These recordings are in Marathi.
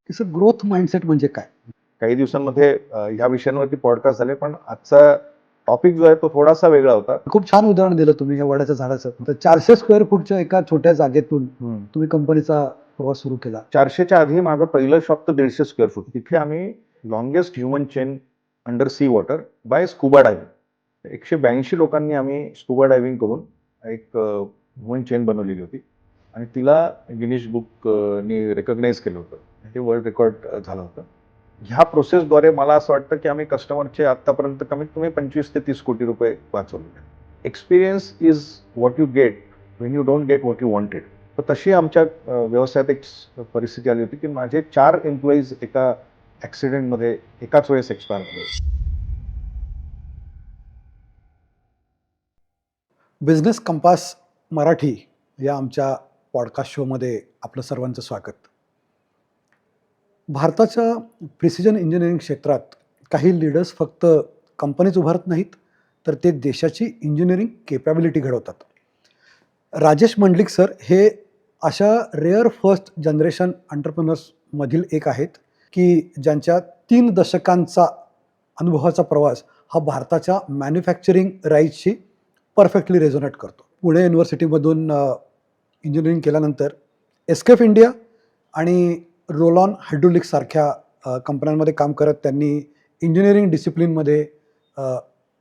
की सर ग्रोथ माइंडसेट म्हणजे काय? काही दिवसांमध्ये या विषयांवरती पॉडकास्ट झाले, पण आजचा टॉपिक जो आहे तो थोडासा वेगळा होता. खूप छान उदाहरण दिलं तुम्ही या वडाच्या झाडाचं. तर 400 स्क्वेअर फूटच्या एका छोट्या जागेतून तुम्ही कंपनीचा प्रवास सुरू केला. 400च्या आधी माझं पहिलं शॉप तर 150 स्क्वेअर फूट. तिथे आम्ही longest human chain under C water bye scuba diving 182 लोकांनी आम्ही स्कुबा डायव्हिंग करून एक ह्युमन चेन बनवलेली होती आणि तिला गिनीज बुक नी रेकग्नाइज केलं होतं. ते वर्ल्ड रेकॉर्ड झालं होतं. ह्या प्रोसेसद्वारे मला असं वाटतं की आम्ही कस्टमरचे आतापर्यंत कमीत कमी 25 ते 30 कोटी रुपये वाचवले. Experience is what you get when you don't get what you wanted. तर तशी आमच्या व्यवसायात एक परिस्थिती आली होती की माझे 4 एम्प्लॉईज एका ॲक्सिडेंटमध्ये एकाच वेळेस एक्सपायर झाले. बिझनेस कंपास मराठी या आमच्या पॉडकास्ट शोमध्ये आपलं सर्वांचं स्वागत. भारताच्या प्रिसिजन इंजिनिअरिंग क्षेत्रात काही लीडर्स फक्त कंपनीज उभारत नाहीत, तर ते देशाची इंजिनिअरिंग केपॅबिलिटी घडवतात. राजेश मंडलिक सर हे अशा रेअर फर्स्ट जनरेशन एंटरप्रेन्योर्समधील एक आहेत की ज्यांच्या 3 दशकांचा अनुभवाचा प्रवास हा भारताच्या मॅन्युफॅक्चरिंग राईजशी परफेक्टली रेझोनेट करतो. पुणे युनिव्हर्सिटीमधून इंजिनिअरिंग केल्यानंतर एस्केफ इंडिया आणि रोलॉन हायड्रोलिक्स सारख्या कंपन्यांमध्ये काम करत त्यांनी इंजिनिअरिंग डिसिप्लिनमध्ये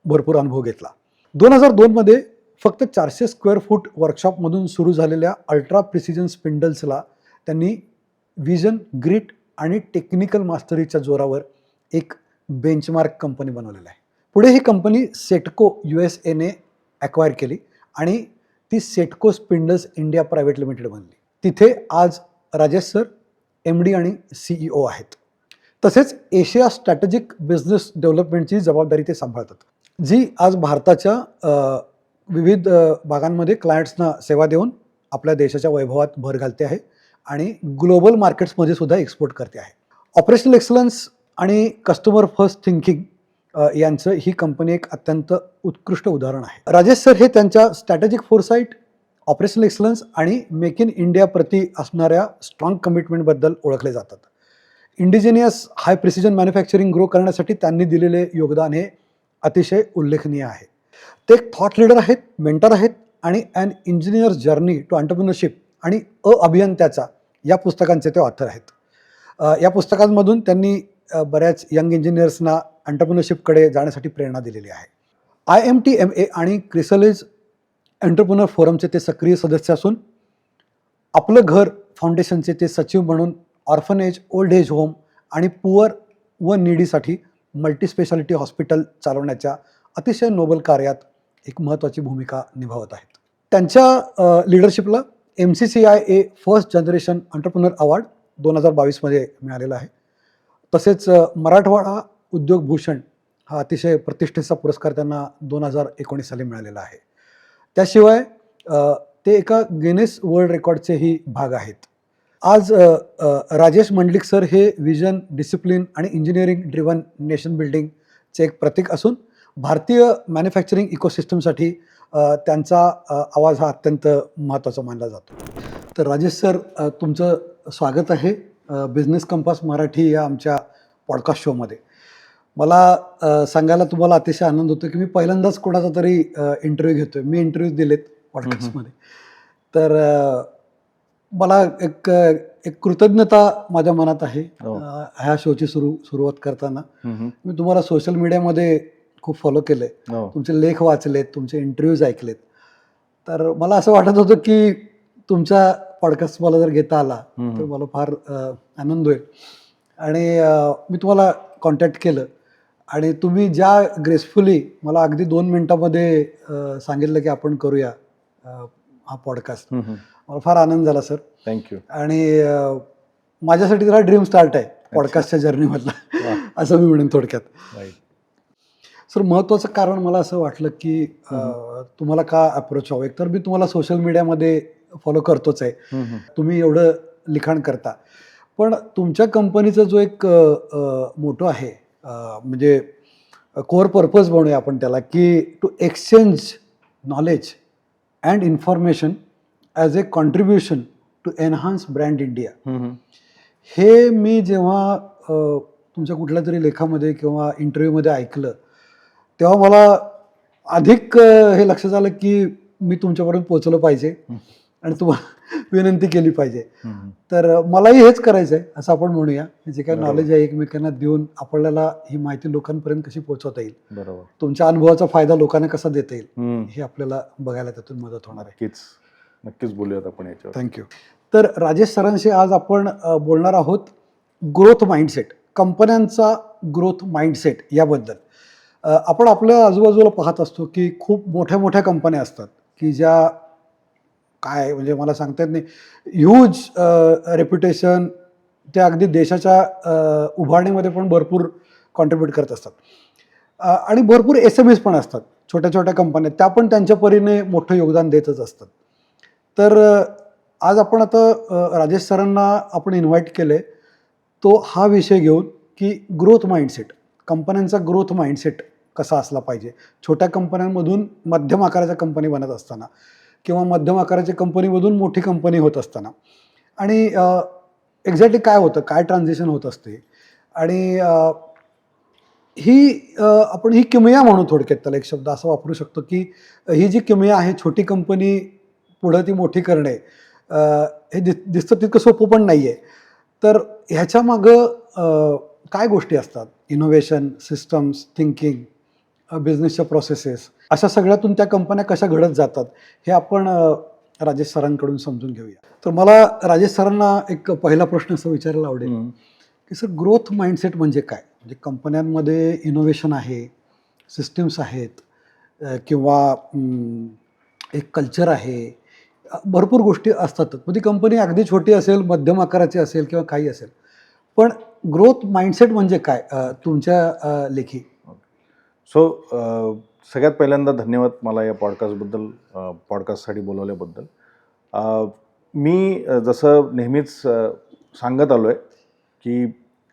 भरपूर अनुभव घेतला. 2002मध्ये फक्त 400 स्क्वेअर फूट वर्कशॉपमधून सुरू झालेल्या अल्ट्रा प्रिसिजन स्पिंडल्सला त्यांनी विजन, ग्रिट आणि टेक्निकल मास्टरीच्या जोरावर एक बेंचमार्क कंपनी बनवलेला आहे. पुढे ही कंपनी सेटको USAने ॲक्वायर केली आणि ती सेटको स्पिंडल्स इंडिया प्रायव्हेट लिमिटेड बनली. तिथे आज राजेश सर MD आणि CEO आहेत. तसेच एशिया स्ट्रॅटेजिक बिझनेस डेव्हलपमेंटची जबाबदारी ते सांभाळतात, जी आज भारताच्या विविध भागांमध्ये क्लायंट्सना सेवा देऊन आपल्या देशाच्या वैभवात भर घालते आहे आणि ग्लोबल मार्केट्समध्ये सुद्धा एक्सपोर्ट करते आहे. ऑपरेशनल एक्सलन्स आणि कस्टमर फर्स्ट थिंकिंग यांचं ही कंपनी एक अत्यंत उत्कृष्ट उदाहरण आहे. राजेश सर हे त्यांच्या स्ट्रॅटेजिक फोरसाईट, ऑपरेशनल एक्सलन्स आणि मेक इन इंडिया प्रती असणाऱ्या स्ट्रॉंग कमिटमेंटबद्दल ओळखले जातात. इंडिजिनियस हाय प्रिसिजन मॅन्युफॅक्चरिंग ग्रो करण्यासाठी त्यांनी दिलेले योगदान हे अतिशय उल्लेखनीय आहे. ते एक थॉट लीडर आहेत, मेंटर आहेत आणि an engineer's journey to entrepreneurship आणि अभियंत्याचा या पुस्तकांचे ते ऑथर आहेत. या पुस्तकांमधून त्यांनी बऱ्याच यंग इंजिनियर्सना एंटरप्रेन्योरशिपकडे जाण्यासाठी प्रेरणा दिलेली आहे. IMTMA आणि क्रिसलेज एंटरप्रेन्योर फोरमचे ते सक्रिय सदस्य असून आपलं घर फाउंडेशनचे ते सचिव म्हणून ऑर्फनेज, ओल्ड एज होम आणि पुअर व नीडीसाठी मल्टीस्पेशालिटी हॉस्पिटल चालवण्याच्या अतिशय नोबल कार्यात एक महत्त्वाची भूमिका निभावत आहेत. त्यांच्या लिडरशिपला MCCIA first generation entrepreneur award 2022मध्ये मिळालेला आहे. तसेच मराठवाडा उद्योग भूषण हा अतिशय प्रतिष्ठेचा पुरस्कार त्यांना 2019 साली मिळालेला आहे. त्याशिवाय ते एका गिनेस वर्ल्ड रेकॉर्डचेही भाग आहेत. आज राजेश मंडलिक सर हे विजन, डिसिप्लिन आणि इंजिनिअरिंग ड्रिव्हन नेशन बिल्डिंगचे एक प्रतीक असून भारतीय मॅन्युफॅक्चरिंग इकोसिस्टमसाठी त्यांचा आवाज हा अत्यंत महत्त्वाचा मानला जातो. तर राजेश सर, तुमचं स्वागत आहे बिझनेस कंपास मराठी या आमच्या पॉडकास्ट शोमध्ये. मला सांगायला तुम्हाला अतिशय आनंद होतो की मी पहिल्यांदाच कोणाचा तरी इंटरव्ह्यू घेतोय. मी इंटरव्ह्यूज दिलेत पॉडकास्टमध्ये. तर मला एक कृतज्ञता माझ्या मनात आहे ह्या शोची सुरुवात करताना. मी तुम्हाला सोशल मीडियामध्ये खूप फॉलो केलंय, तुमचे लेख वाचलेत, तुमचे इंटरव्ह्यूज ऐकलेत. तर मला असं वाटत होतं की तुमचा पॉडकास्ट मला जर घेता आला तर मला फार आनंद होईल. आणि मी तुम्हाला कॉन्टॅक्ट केलं आणि तुम्ही ज्या ग्रेसफुली मला अगदी 2 मिनिटामध्ये सांगितलं की आपण करूया हा पॉडकास्ट, मला फार आनंद झाला सर. थँक्यू. आणि माझ्यासाठी तर ड्रीम स्टार्ट आहे पॉडकास्टच्या जर्नीमधला, असं मी म्हणेन थोडक्यात. सर, महत्त्वाचं कारण मला असं वाटलं की तुम्हाला का अप्रोच हवं. एक तर मी तुम्हाला सोशल मीडियामध्ये फॉलो करतोच आहे, तुम्ही एवढं लिखाण करता, पण तुमच्या कंपनीचा जो एक मोटो आहे, म्हणजे कोर पर्पज म्हणूया आपण त्याला, की to exchange knowledge and information as a contribution to enhance brand India. हे मी जेव्हा तुमच्या कुठल्या तरी लेखामध्ये किंवा इंटरव्ह्यूमध्ये ऐकलं, तेव्हा मला अधिक हे लक्षात आलं की मी तुमच्यापर्यंत पोहोचलं पाहिजे आणि तुम्हाला विनंती केली पाहिजे. तर मलाही हेच करायचं आहे असं आपण म्हणूया. जे काही बरोबर. नॉलेज आहे एकमेकांना देऊन आपल्याला ही माहिती लोकांपर्यंत कशी पोहोचवता येईल, बरोबर. तुमच्या अनुभवाचा फायदा लोकांना कसा देता येईल, हम्म. हे आपल्याला बघायला त्यातून मदत होणार आहे. नक्कीच बोलूयात आपण याच्यावर. थँक्यू. तर राजेश सरांशी आज आपण बोलणार आहोत ग्रोथ माइंडसेट, कंपन्यांचा ग्रोथ माइंडसेट याबद्दल. आपण आपल्या आजूबाजूला पाहत असतो की खूप मोठ्या मोठ्या कंपन्या असतात की ज्या काय म्हणजे मला सांगता येत नाही, ह्यूज रेप्युटेशन, त्या अगदी देशाच्या उभारणीमध्ये पण भरपूर कॉन्ट्रीब्यूट करत असतात. आणि भरपूर SMEs पण असतात, छोट्या छोट्या कंपन्या, त्या पण त्यांच्या परीने मोठं योगदान देतच असतात. तर आज आपण आता राजेश सरांना आपण इन्व्हाइट केले, तो हा विषय घेऊन की ग्रोथ माइंडसेट, कंपन्यांचा ग्रोथ माइंडसेट कसा असला पाहिजे. छोट्या कंपन्यांमधून मध्यम आकाराच्या कंपनी बनत असताना किंवा मध्यम आकाराच्या कंपनीमधून मोठी कंपनी होत असताना, आणि एक्झॅक्टली काय होतं, काय ट्रान्झिशन होत असते, आणि आपण ही किमया म्हणू थोडक्यात, त्याला एक शब्द असा वापरू शकतो की ही जी किमया आहे, छोटी कंपनी पुढं ती मोठी करणे, हे दिसतं तितकं सोपं पण नाही आहे. तर ह्याच्यामागं काय गोष्टी असतात, इनोव्हेशन, सिस्टम्स, थिंकिंग, बिझनेसच्या प्रोसेसेस, अशा सगळ्यातून त्या कंपन्या कशा घडत जातात, हे आपण राजेश सरांकडून समजून घेऊया. तर मला राजेश सरांना एक पहिला प्रश्न असा विचारायला आवडेल की सर, ग्रोथ माइंडसेट म्हणजे काय? म्हणजे कंपन्यांमध्ये इनोव्हेशन आहे, सिस्टीम्स आहेत, किंवा एक कल्चर आहे, भरपूर गोष्टी असतातच. मग ती कंपनी अगदी छोटी असेल, मध्यम आकाराची असेल किंवा काही असेल, पण ग्रोथ माइंडसेट म्हणजे काय तुमच्या लेखी? सो सगळ्यात पहिल्यांदा धन्यवाद मला या पॉडकास्टसाठी बोलवल्याबद्दल. मी जसं नेहमीच सांगत आलो आहे की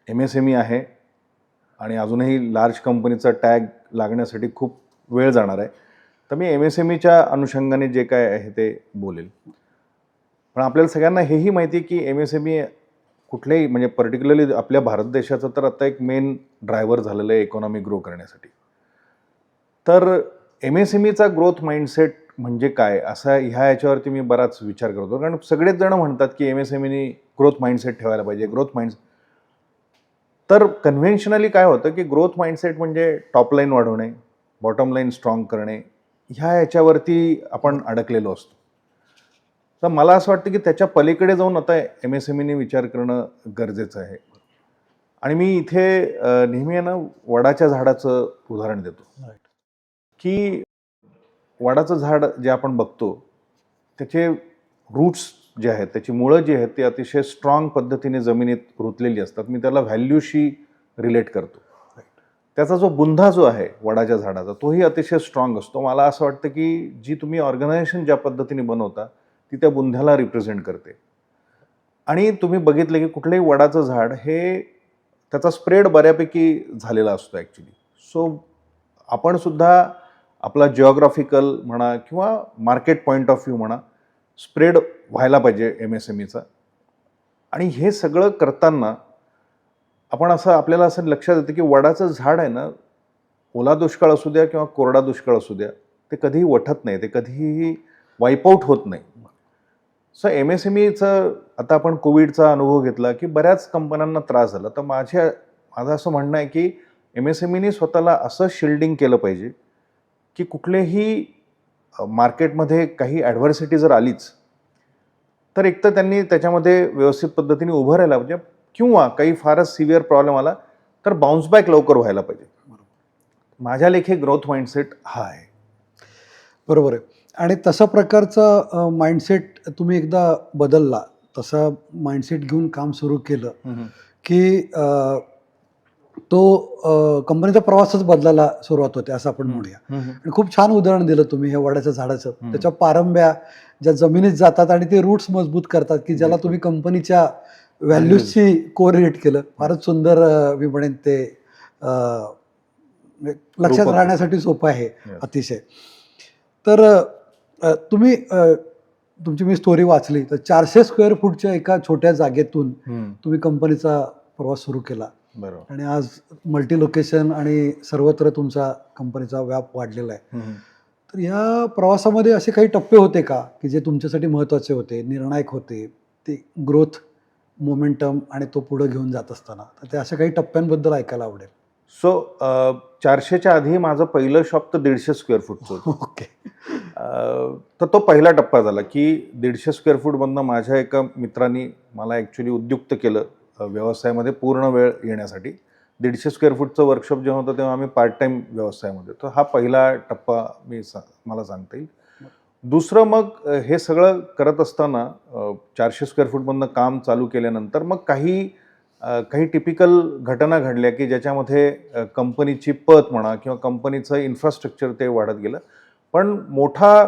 MSME आहे आणि अजूनही लार्ज कंपनीचा टॅग लागण्यासाठी खूप वेळ जाणार आहे. तर मी MSMEच्या अनुषंगाने जे काय आहे ते बोलेल. पण आपल्याला सगळ्यांना हेही माहिती आहे की MSME कुठल्याही, म्हणजे पर्टिक्युलरली आपल्या भारत देशाचं तर आता एक मेन ड्रायव्हर झालेलं आहे इकॉनॉमी ग्रो करण्यासाठी. तर MSMEचा ग्रोथ माइंडसेट म्हणजे काय, असा याच्यावरती मी बराच विचार करतो. कारण सगळेच जण म्हणतात की MSMEनी ग्रोथ माइंडसेट ठेवायला पाहिजे, ग्रोथ माइंडसेट. तर कन्व्हेन्शनली काय होतं की ग्रोथ माइंडसेट म्हणजे टॉप लाईन वाढवणे, बॉटम लाईन स्ट्रॉंग करणे, याच्यावरती आपण अडकलेलो असतो. तर मला असं वाटतं की त्याच्या पलीकडे जाऊन आता MSMEने विचार करणं गरजेचं आहे. आणि मी इथे नेहमी आहे ना वडाच्या झाडाचं उदाहरण देतो की वडाचं झाड जे आपण बघतो, त्याचे रूट्स जे आहेत, त्याची मुळं जी आहेत, ती अतिशय स्ट्रॉंग पद्धतीने जमिनीत रुतलेली असतात. मी त्याला व्हॅल्यूशी रिलेट करतो. त्याचा जो बुंधा जो आहे वडाच्या झाडाचा, तोही अतिशय स्ट्रॉंग असतो. मला असं वाटतं की जी तुम्ही ऑर्गनायझेशन ज्या पद्धतीने बनवता, ती त्या बुंध्याला रिप्रेझेंट करते. आणि तुम्ही बघितलं की कुठलंही वडाचं झाड हे त्याचा स्प्रेड बऱ्यापैकी झालेला असतो ॲक्च्युली. सो आपण सुद्धा आपला जिओग्राफिकल म्हणा किंवा मार्केट पॉईंट ऑफ व्ह्यू म्हणा, स्प्रेड व्हायला पाहिजे MSMEचा. आणि हे सगळं करताना आपल्याला असं लक्षात येतं की वडाचं झाड आहे ना, ओला दुष्काळ असू द्या किंवा कोरडा दुष्काळ असू द्या, ते कधीही वठत नाही, ते कधीही वाईपआउट होत नाही. सो MSMEचं आता आपण कोविडचा अनुभव घेतला की बऱ्याच कंपन्यांना त्रास झाला. तर माझं असं म्हणणं आहे की MSMEने स्वतःला असं शिल्डिंग केलं पाहिजे की कुठलेही मार्केटमध्ये काही ॲडव्हर्सिटी जर आलीच, तर एकतर त्यांनी त्याच्यामध्ये व्यवस्थित पद्धतीने उभं राहायला पाहिजे, किंवा काही फारच सिव्हिअर प्रॉब्लेम आला तर बाउन्स बॅक लवकर व्हायला पाहिजे. माझ्या लेखी ग्रोथ माइंडसेट हा आहे. बरोबर आहे. आणि तशा प्रकारचा माइंडसेट तुम्ही एकदा बदलला, तसा माइंडसेट घेऊन काम सुरू केलं की तो कंपनीचा प्रवासच बदलायला सुरुवात होते असं आपण म्हणूया. आणि खूप छान उदाहरण दिलं तुम्ही हे वडाच्या झाडाचं. त्याच्या पारंब्या ज्या जमिनीत जातात आणि ते रूट्स मजबूत करतात की ज्याला तुम्ही कंपनीच्या व्हॅल्यूजशी कोरिलेट केलं. फारच सुंदर मी म्हणेन ते लक्षात राहण्यासाठी सोपं आहे अतिशय. तर तुम्ही तुमची मी स्टोरी वाचली तर 400 स्क्वेअर फूटच्या एका छोट्या जागेतून तुम्ही कंपनीचा प्रवास सुरू केला बरोबर. आणि आज मल्टी लोकेशन आणि सर्वत्र तुमचा कंपनीचा व्याप वाढलेला आहे. तर या प्रवासामध्ये असे काही टप्पे होते का की जे तुमच्यासाठी महत्त्वाचे होते, निर्णायक होते, ते ग्रोथ, मोमेंटम आणि तो पुढे घेऊन जात असताना? तर त्या अशा काही टप्प्यांबद्दल ऐकायला आवडेल. सो 400च्या आधी माझं पहिलं शॉप तर 150 स्क्वेअर फूटचं होतं. ओके. तर तो पहिला टप्पा झाला की 150 स्क्वेअर फूटमधनं माझ्या एका मित्रांनी मला ॲक्च्युली उद्युक्त केलं व्यवसायामध्ये पूर्ण वेळ येण्यासाठी. 150 स्क्वेअर फूटचं वर्कशॉप जेव्हा होतं तेव्हा आम्ही पार्ट टाईम व्यवसायामध्ये. तर हा पहिला टप्पा मला सांगता येईल. दुसरं मग हे सगळं करत असताना 400 स्क्वेअर फूटमधनं काम चालू केल्यानंतर मग काही टिपिकल घटना घडल्या की ज्याच्यामध्ये कंपनीची पत म्हणा किंवा कंपनीचं इन्फ्रास्ट्रक्चर ते वाढत गेलं. पण मोठा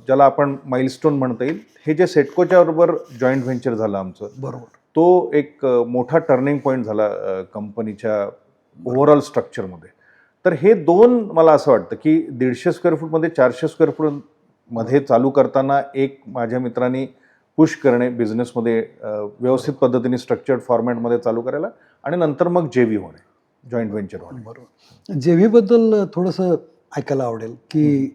ज्याला आपण माइलस्टोन म्हणता येईल, हे जे सेटकोच्या बरोबर जॉईंट व्हेंचर झालं आमचं, बरोबर. तो एक मोठा टर्निंग पॉईंट झाला कंपनीच्या ओव्हरऑल स्ट्रक्चरमध्ये. तर हे दोन मला असं वाटतं की 150 स्क्वेअर फूटमध्ये 400 स्क्वेअर फूटमध्ये चालू करताना एक माझ्या मित्रांनी पुश करणे बिझनेसमध्ये व्यवस्थित पद्धतीने स्ट्रक्चर्ड फॉर्मॅटमध्ये चालू करायला आणि नंतर मग जेव्ही होणे, जॉईंट व्हेंचर होणे. बरोबर. जेव्हीबद्दल थोडंसं ऐकायला आवडेल की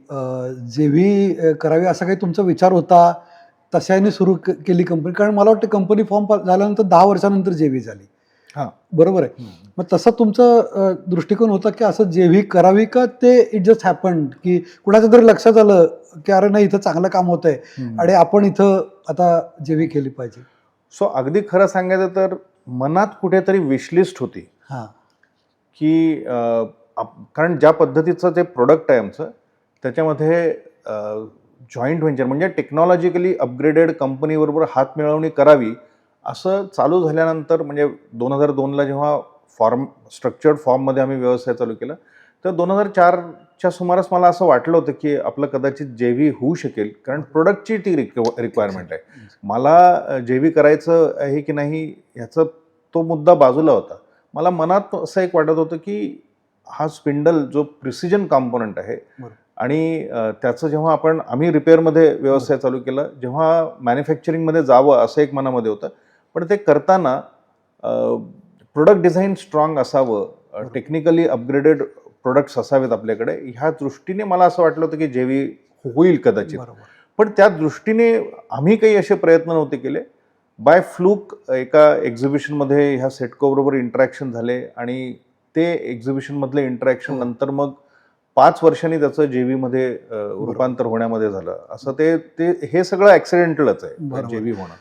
जेव्ही करावी असा काही तुमचा विचार होता, तशाने सुरू केली कंपनी? कारण मला वाटतं कंपनी फॉर्म झाल्यानंतर 10 वर्षानंतर जेव्ही झाली. हां. बरोबर आहे. मग तसा तुमचा दृष्टिकोन होता की असं जेव्ही करावी का ते इट जस्ट हॅपन्ड की कुणाच्या तरी लक्षात आलं की अरे नाही इथं चांगलं काम होत आहे आणि आपण इथं आता जेव्ही केली पाहिजे? सो अगदी खरं सांगायचं तर मनात कुठेतरी विशलिस्ट होती हां. की कारण ज्या पद्धतीचं जे प्रोडक्ट आहे आमचं त्याच्यामध्ये जॉईंट व्हेंचर म्हणजे टेक्नॉलॉजिकली अपग्रेडेड कंपनीबरोबर हातमिळवणी करावी असं चालू झाल्यानंतर म्हणजे 2002ला जेव्हा स्ट्रक्चर्ड फॉर्ममध्ये आम्ही व्यवसाय चालू केला तर 2004च्या सुमारास मला असं वाटलं होतं की आपलं कदाचित जेव्ही होऊ शकेल, कारण प्रोडक्टची ती रिक्वायरमेंट आहे. मला जेव्ही करायचं आहे की नाही ह्याचं तो मुद्दा बाजूला होता. मला मनात असं एक वाटत होतं की हा स्पिंडल जो प्रिसिजन कॉम्पोनंट आहे आणि त्याचं जेव्हा आम्ही रिपेअरमध्ये व्यवसाय चालू केला, जेव्हा मॅन्युफॅक्चरिंगमध्ये जावं असं एक मनामध्ये होतं. पण ते करताना प्रोडक्ट डिझाईन स्ट्रॉंग असावं, टेक्निकली अपग्रेडेड प्रोडक्ट्स असावेत आपल्याकडे, ह्या दृष्टीने मला असं वाटलं होतं की जेव्ही होईल कदाचित. पण त्या दृष्टीने आम्ही काही असे प्रयत्न नव्हते केले. बाय फ्लूक एका एक्झिबिशनमध्ये ह्या सेटकोबरोबर इंटरॅक्शन झाले आणि ते एक्झिबिशनमधले इंटरॅक्शन नंतर मग 5 वर्षांनी त्याचं जेव्हीमध्ये रूपांतर होण्यामध्ये झालं. असं ते हे सगळं ॲक्सिडेंटलच आहे जेव्ही होणं.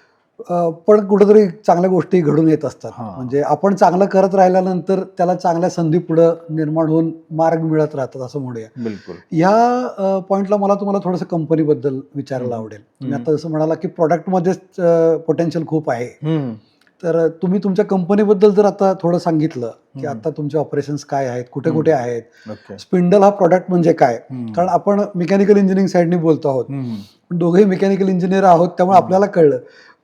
पण कुठेतरी चांगल्या गोष्टी घडून येत असतात. म्हणजे आपण चांगलं करत राहिल्यानंतर त्याला चांगल्या संधी पुढे निर्माण होऊन मार्ग मिळत राहतात असं म्हणूया. बिलकुल. ह्या पॉइंटला मला तुम्हाला थोडंसं कंपनीबद्दल विचारायला आवडेल. तुम्ही आता जसं म्हणाला की प्रॉडक्टमध्येच पोटेन्शियल खूप आहे. तर तुम्ही तुमच्या कंपनीबद्दल जर आता थोडं सांगितलं की आता तुमचे ऑपरेशन्स काय आहेत, कुठे कुठे आहेत, स्पिंडल हा प्रॉडक्ट म्हणजे काय? कारण आपण मेकॅनिकल इंजिनिअरिंग साईडनी बोलतो आहोत, दोघेही मेकॅनिकल इंजिनियर आहोत, त्यामुळे आपल्याला कळलं.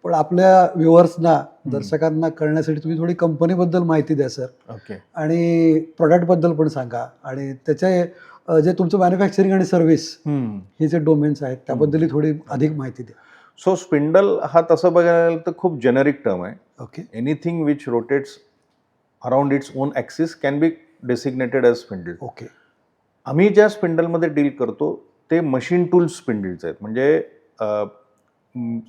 पण आपल्या व्ह्युअर्सना, दर्शकांना कळण्यासाठी तुम्ही थोडी कंपनीबद्दल माहिती द्या सर. ओके. आणि प्रॉडक्टबद्दल पण सांगा आणि त्याचे जे तुमचं मॅन्युफॅक्चरिंग आणि सर्व्हिस हे जे डोमेन्स आहेत त्याबद्दलही थोडी अधिक माहिती द्या. सो स्पिंडल हा तसं बघायला गेलं तर खूप जेनेरिक टर्म आहे. Okay. Anything which rotates around its own axis can be designated as spindle. Okay. आम्ही ज्या स्पिंडलमध्ये डील करतो ते मशीन टूल्स स्पिंडल्स आहेत. म्हणजे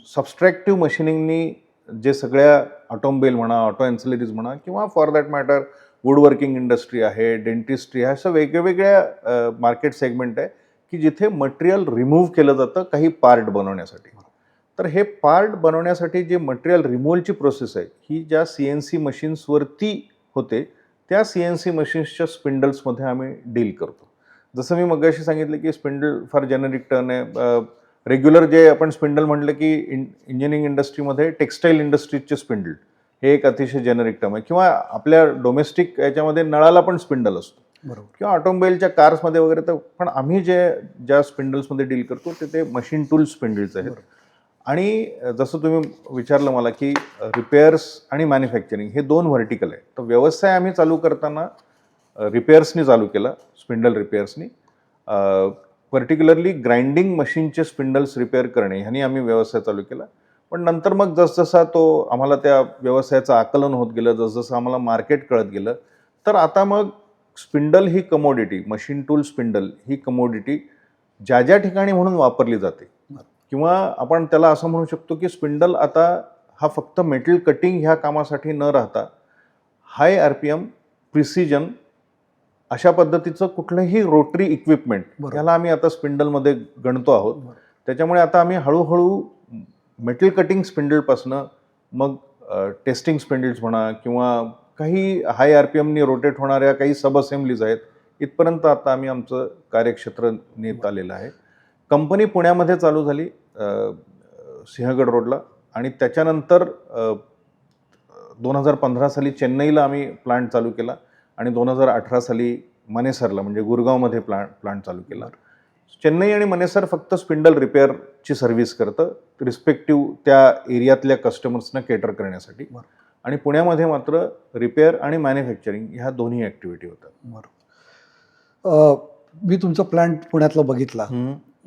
सबस्ट्रॅक्टिव्ह मशिनिंगनी जे सगळ्या ऑटोमोबाईल म्हणा, ऑटो एन्सिलरीज म्हणा किंवा for that matter woodworking industry आहे, डेंटिस्ट्री आहे, असं वेगवेगळ्या मार्केट सेगमेंट आहे की जिथे मटेरियल रिमूव्ह केलं जातं काही पार्ट बनवण्यासाठी. तर हे पार्ट बनवण्यासाठी जे मटेरियल रिमूव्हलची प्रोसेस आहे ही ज्या CNC मशीन्सवरती होते त्या CNC मशीन्सच्या स्पिंडल्समध्ये आम्ही डील करतो. जसं मी मगाशी सांगितलं की स्पिंडल फार जेनेरिक टर्म आहे. रेग्युलर जे आपण स्पिंडल म्हटलं की इंजिनिअरिंग इंडस्ट्रीमध्ये टेक्स्टाईल इंडस्ट्रीजचे स्पिंडल हे एक अतिशय जेनेरिक टर्म आहे. किंवा आपल्या डोमेस्टिक याच्यामध्ये नळाला पण स्पिंडल असतो. बरोबर. किंवा ऑटोमोबाईलच्या कार्समध्ये वगैरे. तर पण आम्ही ज्या स्पिंडल्समध्ये डील करतो ते मशीन टूल स्पिंडल्स आहेत. आणि जसं तुम्ही विचारलं मला की रिपेअर्स आणि मॅन्युफॅक्चरिंग हे 2 व्हर्टिकल आहे. तर व्यवसाय आम्ही चालू करताना रिपेअर्सनी चालू केला, स्पिंडल रिपेअर्सनी. पर्टिक्युलरली ग्राइंडिंग मशीनचे स्पिंडल्स रिपेअर करणे ह्यानी आम्ही व्यवसाय चालू केला. पण नंतर मग जसजसा तो आम्हाला त्या व्यवसायाचं आकलन होत गेलं, जसजसं आम्हाला मार्केट कळत गेलं, तर आता मग स्पिंडल ही कमोडिटी, मशीन टूल स्पिंडल ही कमोडिटी ज्या ज्या ठिकाणी म्हणून वापरली जाते, किंवा आपण त्याला असं म्हणू शकतो की स्पिंडल आता हा फक्त मेटल कटिंग ह्या कामासाठी न राहता हाय RPM, प्रिसिजन अशा पद्धतीचं कुठलंही रोटरी इक्विपमेंट बरोबर. याला आम्ही आता स्पिंडलमध्ये गणतो आहोत. बरोबर. त्याच्यामुळे आता आम्ही हळूहळू मेटल कटिंग स्पिंडलपासनं मग टेस्टिंग स्पिंडल्स म्हणा, किंवा काही हाय RPMनी रोटेट होणाऱ्या काही सब असेंब्लीज आहेत, इथपर्यंत आता आम्ही आमचं कार्यक्षेत्र नेत आलेलं आहे. कंपनी पुण्यामध्ये चालू झाली, सिंहगड रोडला, आणि त्याच्यानंतर 2015 साली चेन्नईला आम्ही प्लांट चालू केला, आणि 2018 साली मनेसरला म्हणजे गुरगावमध्ये प्लांट चालू केला. चेन्नई आणि मनेसर फक्त स्पिंडल रिपेअरची सर्व्हिस करतं, रिस्पेक्टिव्ह त्या एरियातल्या कस्टमर्सना केटर करण्यासाठी. आणि पुण्यामध्ये मात्र रिपेअर आणि मॅन्युफॅक्चरिंग ह्या दोन्ही ॲक्टिव्हिटी होतात. बरोबर. मी तुमचा प्लांट पुण्यातला बघितला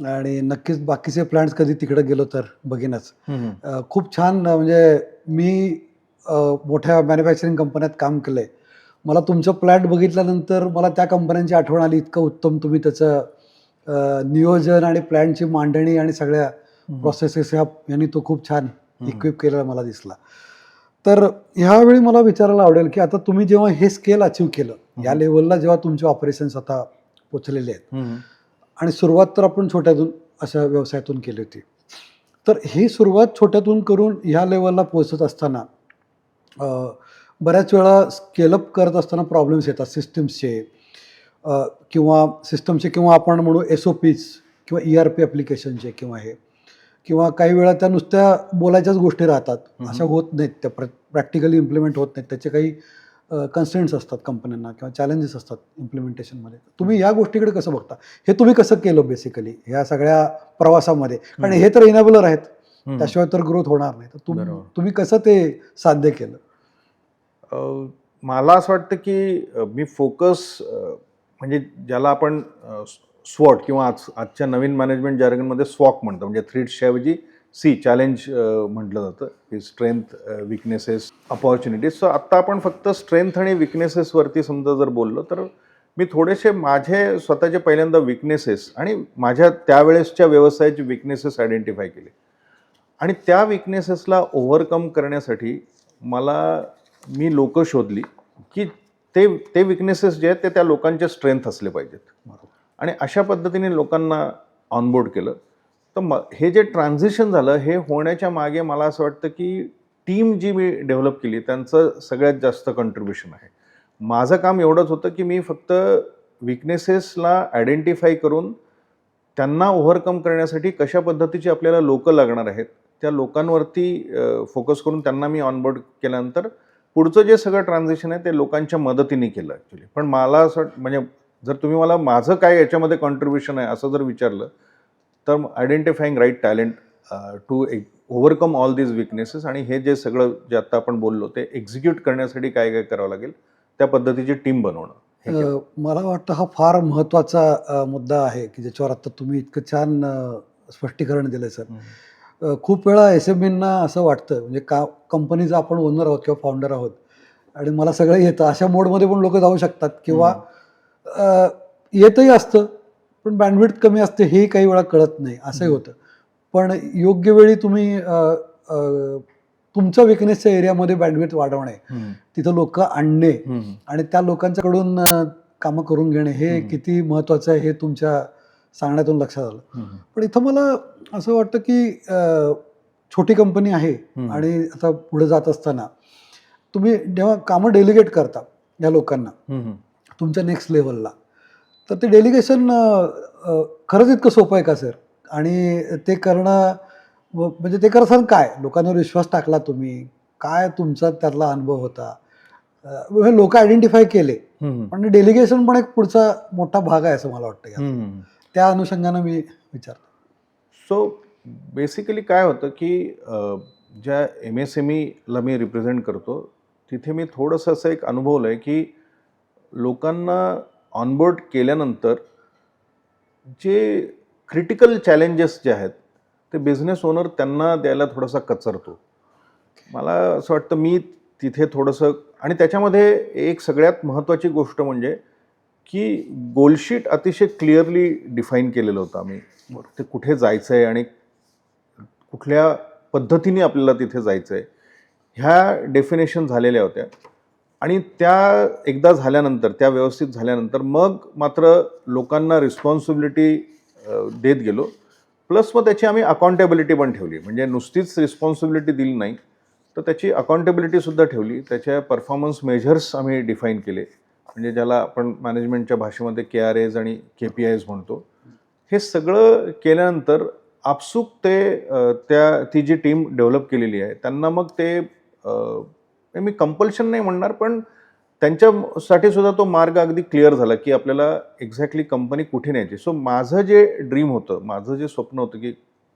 आणि नक्कीच बाकीचे प्लांट्स कधी तिकडे गेलो तर बघीनच. खूप छान. म्हणजे मी मोठ्या मॅन्युफॅक्चरिंग कंपन्यात काम केलं आहे. मला तुमचं प्लांट बघितल्यानंतर मला त्या कंपन्यांची आठवण आली. इतकं उत्तम तुम्ही त्याचं नियोजन आणि प्लॅनची मांडणी आणि सगळ्या प्रोसेसेस यांनी तो खूप छान इक्विप केलेला मला दिसला. तर ह्यावेळी मला विचारायला आवडेल की आता तुम्ही जेव्हा हे स्केल अचीव केलं, या लेवलला जेव्हा तुमचे ऑपरेशन्स आता पोचलेले आहेत, आणि सुरुवात तर आपण छोट्यातून अशा व्यवसायातून केली होती, तर ही सुरुवात छोट्यातून करून ह्या लेवलला पोहोचत असताना बऱ्याच वेळा स्केलअप करत असताना प्रॉब्लेम्स येतात सिस्टम्सचे, किंवा आपण म्हणू SOPs किंवा ERP ॲप्लिकेशनचे, किंवा काही वेळा त्या नुसत्या बोलायच्याच गोष्टी राहतात, अशा होत नाहीत, त्या प्रॅक्टिकली इम्प्लिमेंट होत नाहीत. त्याचे काही कन्स्ट्रेंट्स असतात कंपन्यांना किंवा चॅलेंजेस असतात इम्प्लिमेंटेशनमध्ये. तुम्ही या गोष्टीकडे कसं बघता? हे तुम्ही कसं केलं बेसिकली ह्या सगळ्या प्रवासामध्ये? कारण हे तर इनेबलर आहेत, त्याशिवाय तर ग्रोथ होणार नाही. तर तुम्ही कसं ते साध्य केलं? मला असं वाटतं की मी फोकस म्हणजे ज्याला आपण स्वॉट किंवा आजच्या नवीन मॅनेजमेंट जार्गनमध्ये स्वॉक म्हणतो, म्हणजे थ्रीट्सच्या ऐवजी चॅलेंज म्हटलं जातं, की स्ट्रेंथ, विकनेसेस, अपॉर्च्युनिटीज. सो आत्ता आपण फक्त स्ट्रेंथ आणि विकनेसेसवरती समजा जर बोललो, तर मी थोडेसे माझे स्वतःचे पहिल्यांदा विकनेसेस आणि माझ्या त्यावेळेसच्या व्यवसायाचे विकनेसेस आयडेंटिफाय केले, आणि त्या विकनेसेसला ओव्हरकम करण्यासाठी मी लोक शोधली की ते विकनेसेस जे आहेत ते त्या लोकांचे स्ट्रेंथ असले पाहिजेत, आणि अशा पद्धतीने लोकांना ऑनबोर्ड केलं. तर हे जे ट्रान्झिशन झालं, हे होण्याच्या मागे मला असं वाटतं की टीम जी मी डेव्हलप केली त्यांचं सगळ्यात जास्त कंट्रीब्युशन आहे. माझं काम एवढंच होतं की मी फक्त विकनेसेसला आयडेंटिफाय करून त्यांना ओव्हरकम करण्यासाठी कशा पद्धतीची आपल्याला लोकं लागणार आहेत, त्या लोकांवरती फोकस करून त्यांना मी ऑनबोर्ड केल्यानंतर पुढचं जे सगळं ट्रान्झिशन आहे ते लोकांच्या मदतीने केलं ॲक्च्युली. पण मला असं म्हणजे जर तुम्ही मला माझं काय याच्यामध्ये कॉन्ट्रीब्युशन आहे असं जर विचारलं, तर identifying right talent to overcome all these weaknesses, आणि हे जे सगळं जे आता आपण बोललो ते एक्झिक्यूट करण्यासाठी काय काय करावं लागेल त्या पद्धतीची टीम बनवणं. मला वाटतं हा फार महत्त्वाचा मुद्दा आहे की ज्याच्यावर आता तुम्ही इतकं छान स्पष्टीकरण दिलं सर. खूप वेळा SMEंना असं वाटतं, म्हणजे कंपनीचा आपण ओनर आहोत किंवा फाउंडर आहोत आणि मला सगळं येतं, अशा मोडमध्ये पण लोक जाऊ शकतात, किंवा येतही असतं पण बँडविड्थ कमी असते हेही काही वेळा कळत नाही, असंही होतं. पण योग्य वेळी तुम्ही तुमच्या विकनेसच्या एरियामध्ये बँडविड्थ वाढवणे, तिथं लोक आणणे आणि त्या लोकांच्याकडून कामं करून घेणे, हे किती महत्त्वाचं आहे हे तुमच्या सांगण्यातून लक्षात आलं. पण इथं मला असं वाटतं की छोटी कंपनी आहे आणि आता पुढे जात असताना तुम्ही जेव्हा कामं डेलिगेट करता या लोकांना तुमच्या नेक्स्ट लेवलला, तर ते डेलिगेशन खरंच इतकं सोपं आहे का सर? आणि ते करणं म्हणजे ते करताना काय लोकांवर विश्वास टाकला तुम्ही, काय तुमचा त्यातला अनुभव होता? हे लोक आयडेंटिफाय केले, पण डेलिगेशन पण एक पुढचा मोठा भाग आहे असं मला वाटतं. त्या अनुषंगानं मी विचारतो. सो बेसिकली काय होतं की ज्या MSMEला मी रिप्रेझेंट करतो तिथे मी थोडंसं असं एक अनुभवलं आहे की लोकांना ऑनबोर्ड केल्यानंतर जे क्रिटिकल चॅलेंजेस जे आहेत ते बिझनेस ओनर त्यांना द्यायला थोडासा कचरतो. मला असं वाटतं मी तिथे थोडंसं, आणि त्याच्यामध्ये एक सगळ्यात महत्त्वाची गोष्ट म्हणजे की गोलशीट अतिशय क्लिअरली डिफाईन केलेलं होतं आम्ही. ते कुठे जायचं आहे आणि कुठल्या पद्धतीने आपल्याला तिथे जायचं आहे ह्या डेफिनेशन झालेल्या होत्या. आणि त्या एकदा झाल्यानंतर, त्या व्यवस्थित झाल्यानंतर मग मात्र लोकांना रिस्पॉन्सिबिलिटी देत गेलो. प्लस मग त्याची आम्ही अकाउंटेबिलिटी पण ठेवली. म्हणजे नुसतीच रिस्पॉन्सिबिलिटी दिली नाही, तर त्याची अकाउंटेबिलिटीसुद्धा ठेवली. त्याच्या परफॉर्मन्स मेजर्स आम्ही डिफाईन केले. म्हणजे ज्याला आपण मॅनेजमेंटच्या भाषेमध्ये KRAs आणि KPIs म्हणतो. हे सगळं केल्यानंतर आपसूक ती जी टीम डेव्हलप केलेली आहे त्यांना मग मी कंपल्शन नाही म्हणणार, पण त्यांच्यासाठी सुद्धा तो मार्ग अगदी क्लिअर झाला की आपल्याला एक्झॅक्टली कंपनी कुठे न्यायची. सो माझं जे ड्रीम होतं, माझं जे स्वप्न होतं की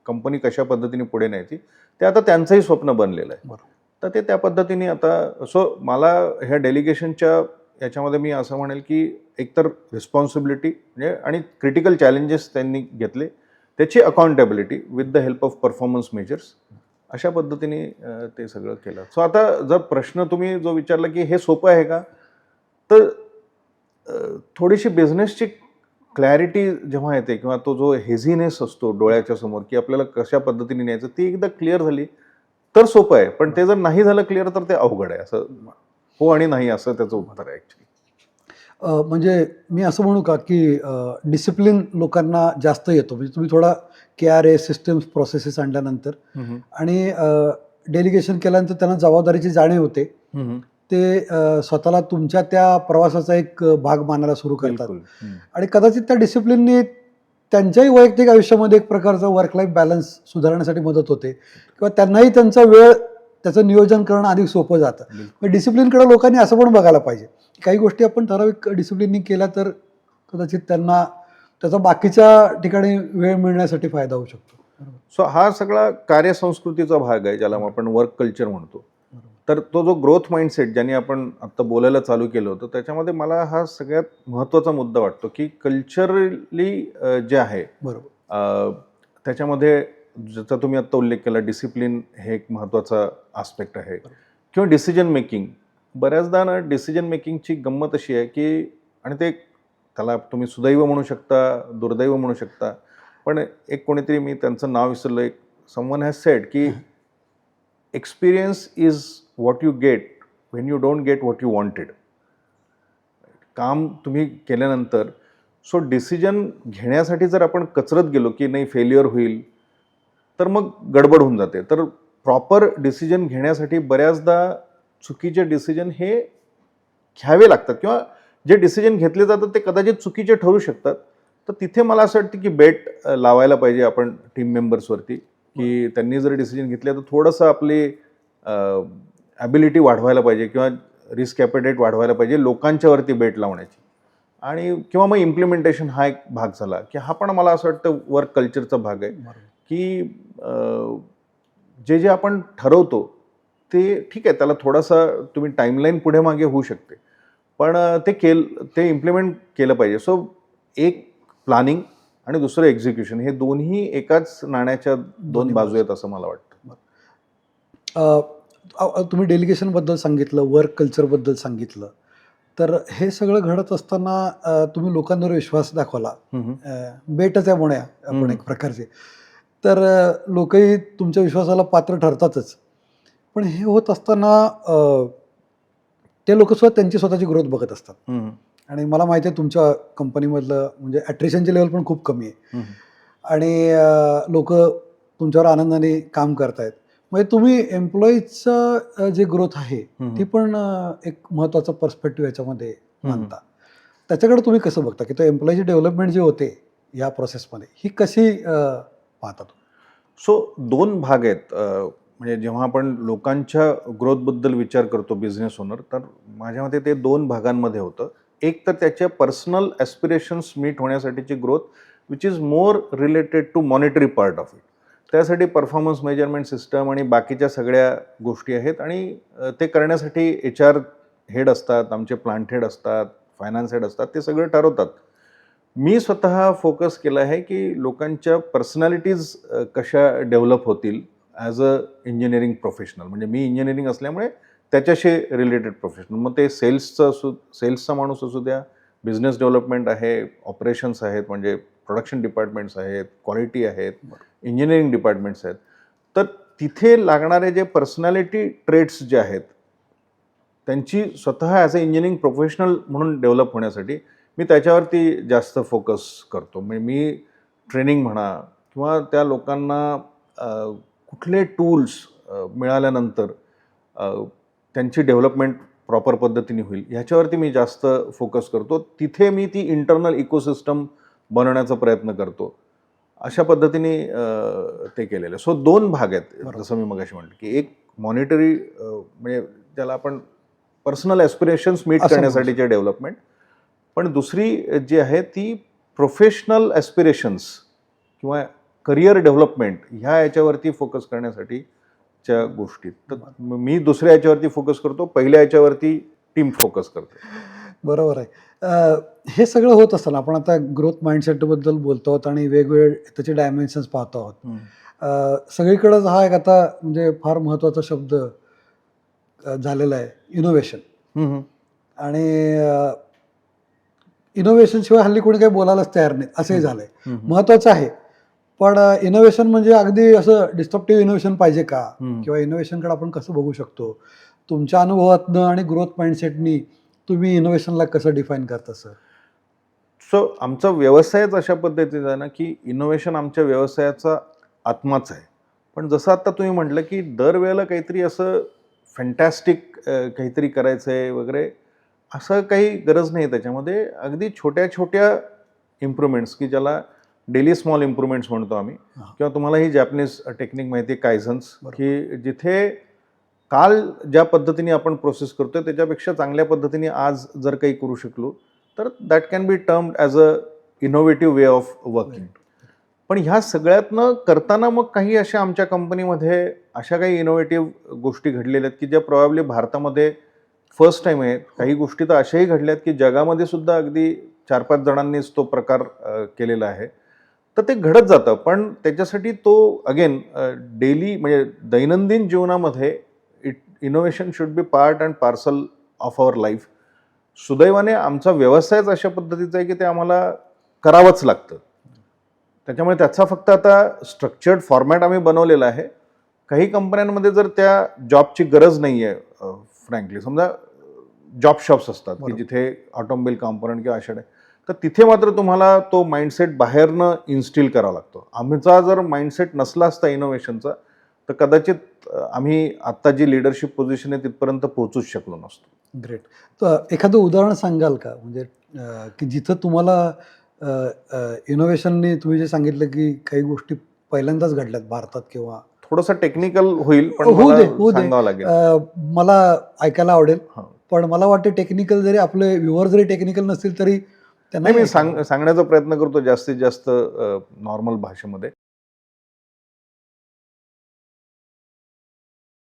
कंपनी कशा पद्धतीने पुढे न्यायची, ते आता त्यांचंही स्वप्न बनलेलं आहे. तर ते त्या पद्धतीने आता, सो मला ह्या डेलिगेशनच्या याच्यामध्ये मी असं म्हणेल की एकतर रिस्पॉन्सिबिलिटी म्हणजे आणि क्रिटिकल चॅलेंजेस त्यांनी घेतले, त्याची accountability with the help of performance measures, अशा पद्धतीने ते सगळं केलं. सो आता जर प्रश्न तुम्ही जो विचारला की हे सोपं आहे का, तर थोडीशी बिझनेसची क्लॅरिटी जेव्हा येते किंवा तो जो हेझीनेस असतो डोळ्याच्या समोर की आपल्याला कशा पद्धतीने न्यायचं, ती एकदा क्लिअर झाली तर सोपं आहे. पण ते जर नाही झालं क्लिअर तर ते अवघड आहे. असं हो आणि नाही असं त्याचं उत्तर आहे ॲक्च्युली. म्हणजे मी असं म्हणू का की डिसिप्लिन लोकांना जास्त येतो. म्हणजे तुम्ही थोडा KRA सिस्टम्स प्रोसेसेस आणल्यानंतर आणि डेलिगेशन केल्यानंतर त्यांना जबाबदारीची जाणीव होते. ते स्वतःला तुमच्या त्या प्रवासाचा एक भाग मानायला सुरू करतात. बिलकुल. आणि कदाचित त्या डिसिप्लिनने त्यांच्याही वैयक्तिक आयुष्यामध्ये एक प्रकारचा वर्क लाईफ बॅलन्स सुधारण्यासाठी मदत होते किंवा त्यांनाही त्यांचा वेळ त्याचं नियोजन करणं अधिक सोपं जातं. मग डिसिप्लिनकडे लोकांनी असं पण बघायला पाहिजे. काही गोष्टी आपण ठराविक डिसिप्लिननी केल्या तर कदाचित त्यांना त्याचा बाकीच्या ठिकाणी वेळ मिळण्यासाठी फायदा होऊ शकतो. सो हा सगळा कार्यसंस्कृतीचा भाग आहे, ज्याला आपण वर्क कल्चर म्हणतो. तर तो जो ग्रोथ माइंडसेट ज्याने आपण आता बोलायला चालू केलं होतं, त्याच्यामध्ये मला हा सगळ्यात महत्त्वाचा मुद्दा वाटतो की कल्चरली जे आहे बरोबर. त्याच्यामध्ये ज्याचा तुम्ही आत्ता उल्लेख केला, डिसिप्लिन हे एक महत्त्वाचा आस्पेक्ट आहे. किंवा डिसिजन मेकिंग. बऱ्याचदा ना डिसिजन मेकिंगची गंमत अशी आहे की, आणि ते त्याला तुम्ही सुदैव म्हणू शकता, दुर्दैव म्हणू शकता, पण एक कोणीतरी, मी त्यांचं नाव विसरलं, एक समवन हॅज सेड की experience is what you get when you don't get what you wanted. काम तुम्ही केल्यानंतर, सो डिसिजन घेण्यासाठी जर आपण कचरत गेलो की नाही फेल्युअर होईल, तर मग गडबड होऊन जाते. तर प्रॉपर डिसिजन घेण्यासाठी बऱ्याचदा चुकीचे डिसिजन हे घ्यावे लागतात किंवा जे डिसिजन घेतले जातात ते कदाचित चुकीचे ठरू शकतात. तर तिथे मला असं वाटतं की बेट लावायला पाहिजे आपण टीम मेंबर्सवरती, की त्यांनी जर डिसिजन घेतले तर थोडंसं आपली ॲबिलिटी वाढवायला पाहिजे किंवा रिस्क ॲपेटाईट वाढवायला पाहिजे लोकांच्यावरती बेट लावण्याची. आणि किंवा मग इम्प्लिमेंटेशन हा एक भाग झाला की हा पण मला असं वाटतं वर्क कल्चरचा भाग आहे की जे जे आपण ठरवतो ते ठीक आहे, त्याला थोडासा तुम्ही टाईमलाईन पुढे मागे होऊ शकते, पण ते इम्प्लिमेंट केलं पाहिजे. सो एक प्लॅनिंग आणि दुसरं एक्झिक्युशन, हे दोन्ही एकाच नाण्याच्या दोन बाजू आहेत असं मला वाटतं. तुम्ही डेलिगेशनबद्दल सांगितलं, वर्क कल्चरबद्दल सांगितलं. तर हे सगळं घडत असताना तुम्ही लोकांवर विश्वास दाखवला. बेटच आहे म्हणूया आपण एक प्रकारचे. तर लोकही तुमच्या विश्वासाला पात्र ठरतातच. पण हे होत असताना ते लोकसुद्धा त्यांची स्वतःची ग्रोथ बघत असतात. आणि मला माहिती आहे तुमच्या कंपनीमधलं म्हणजे ॲट्रिशनची लेवल पण खूप कमी आहे. आणि लोक तुमच्यावर आनंदाने काम करतायत. म्हणजे तुम्ही एम्प्लॉईजचं जे ग्रोथ आहे ती पण एक महत्त्वाचा पर्स्पेक्टिव्ह याच्यामध्ये मानता. त्याच्याकडे तुम्ही कसं बघता की तो एम्प्लॉईची डेव्हलपमेंट जी होते या प्रोसेसमध्ये ही कशी पाहता तुम्ही? सो दोन भाग आहेत. म्हणजे जेव्हा आपण लोकांच्या ग्रोथबद्दल विचार करतो बिझनेस ओनर, तर माझ्या मते ते दोन भागांमध्ये होतं. एक तर त्याच्या पर्सनल ॲस्पिरेशन्स मीट होण्यासाठीची growth, which is more related to monetary part of it. त्यासाठी परफॉर्मन्स मेजरमेंट सिस्टम आणि बाकीच्या सगळ्या गोष्टी आहेत, आणि ते करण्यासाठी HR हेड असतात, आमचे प्लांट हेड असतात, फायनान्स हेड असतात, ते सगळं ठरवतात. मी स्वतः फोकस केला आहे की लोकांच्या पर्सनॅलिटीज कशा डेव्हलप होतील ॲज अ इंजिनिअरिंग प्रोफेशनल. म्हणजे मी इंजिनिअरिंग असल्यामुळे त्याच्याशी रिलेटेड प्रोफेशनल, मग ते सेल्सचा माणूस असू द्या, बिझनेस डेव्हलपमेंट आहे, ऑपरेशन्स आहेत, म्हणजे प्रोडक्शन डिपार्टमेंट्स आहेत, क्वालिटी आहेत, इंजिनिअरिंग डिपार्टमेंट्स आहेत. तर तिथे लागणारे जे पर्सनॅलिटी ट्रेट्स जे आहेत त्यांची स्वतः ॲज अ इंजिनिअरिंग प्रोफेशनल म्हणून डेव्हलप होण्यासाठी मी त्याच्यावरती जास्त फोकस करतो. म्हणजे मी ट्रेनिंग म्हणा किंवा त्या लोकांना कुठले टूल्स मिळाल्यानंतर त्यांची डेव्हलपमेंट प्रॉपर पद्धतीने होईल ह्याच्यावरती मी जास्त फोकस करतो. तिथे मी ती इंटरनल इकोसिस्टम बनवण्याचा प्रयत्न करतो. अशा पद्धतीने ते केलेलं आहे. सो 2 भाग आहेत. जसं मी मगाशी म्हटलं की एक मॉनिटरी म्हणजे ज्याला आपण पर्सनल ॲस्पिरेशन्स मीट असं करण्यासाठीचे डेव्हलपमेंट, पण दुसरी जी आहे ती प्रोफेशनल ॲस्पिरेशन्स किंवा करिअर डेव्हलपमेंट ह्या याच्यावरती फोकस करण्यासाठीच्या गोष्टी. तर मी दुसऱ्या याच्यावरती फोकस करतो, पहिल्या याच्यावरती टीम फोकस करते. बरोबर आहे. हे सगळं होत असताना आपण आता ग्रोथ माइंडसेटबद्दल बोलतो आहोत आणि वेगवेगळे त्याचे डायमेन्शन्स पाहतो आहोत. सगळीकडेच हा एक आता म्हणजे फार महत्त्वाचा शब्द झालेला आहे, इनोव्हेशन. आणि इनोव्हेशन शिवाय हल्ली कोणी काही बोलायलाच तयार नाही असंही झालंय. महत्त्वाचं आहे, पण इनोव्हेशन म्हणजे अगदी असं डिस्ट्रप्टिव्ह इनोव्हेशन पाहिजे का, किंवा इनोव्हेशनकडे आपण कसं बघू शकतो? तुमच्या अनुभवातनं आणि ग्रोथ माइंडसेटनी तुम्ही इनोव्हेशनला कसं डिफाईन करता सर? सो आमचा व्यवसायच अशा पद्धतीचा आहे ना की इनोव्हेशन आमच्या व्यवसायाचा आत्माच आहे. पण जसं आता तुम्ही म्हटलं की दरवेळेला काहीतरी असं फॅन्टॅस्टिक काहीतरी करायचं आहे वगैरे, असं काही गरज नाही. त्याच्यामध्ये अगदी छोट्या छोट्या इम्प्रूव्हमेंट्स की ज्याला डेली स्मॉल इम्प्रूव्हमेंट्स म्हणतो आम्ही, किंवा तुम्हाला ही जॅपनीज टेक्निक माहिती आहे कायझन्स, की जिथे काल ज्या पद्धतीने आपण प्रोसेस करतोय त्याच्यापेक्षा चांगल्या पद्धतीने आज जर काही करू शकलो तर that can be termed as a innovative way of working. पण ह्या सगळ्यातनं करताना मग काही अशा आमच्या कंपनीमध्ये अशा काही इनोव्हेटिव्ह गोष्टी घडलेल्या आहेत की ज्या प्रॉब्ली भारतामध्ये फर्स्ट टाईम आहेत. काही गोष्टी तर अशाही घडल्या आहेत की जगामध्ये सुद्धा अगदी 4-5 जणांनीच तो प्रकार केलेला आहे. तर ते घडत जातं, पण त्याच्यासाठी तो अगेन डेली म्हणजे दैनंदिन जीवनामध्ये innovation should be part and parcel of our life. सुदैवाने आमचा व्यवसायच अशा पद्धतीचा आहे की ते आम्हाला करावंच लागतं. त्याच्यामुळे त्याचा फक्त आता स्ट्रक्चर्ड फॉर्मॅट आम्ही बनवलेला आहे. काही कंपन्यांमध्ये जर त्या जॉबची गरज नाही आहे, फ्रँकली समजा जॉब शॉप्स असतात की जिथे ऑटोमोबाईल कॉम्पोनंट किंवा अशा, तर तिथे मात्र तुम्हाला तो माइंडसेट बाहेरनं इन्स्टिल करावा लागतो. आमचा जर माइंडसेट नसला असता इनोव्हेशनचा तर कदाचित आम्ही आत्ता जी लिडरशिप पोझिशन आहे तिथपर्यंत पोहोचूच शकलो नसतो. ग्रेट. तर एखादं उदाहरण सांगाल का, म्हणजे की जिथं तुम्हाला इनोव्हेशननी तुम्ही जे सांगितलं की काही गोष्टी पहिल्यांदाच घडल्यात भारतात, किंवा थोडंसं टेक्निकल होईल पण होऊ मला दे होऊ दे, सांगावं लागेल. मला ऐकायला आवडेल. हां. पण मला वाटते टेक्निकल जरी आपले व्ह्युअर जरी टेक्निकल नसतील तरी त्यांना नाही, मी सांगण्याचा प्रयत्न करतो जास्तीत जास्त नॉर्मल भाषेमध्ये.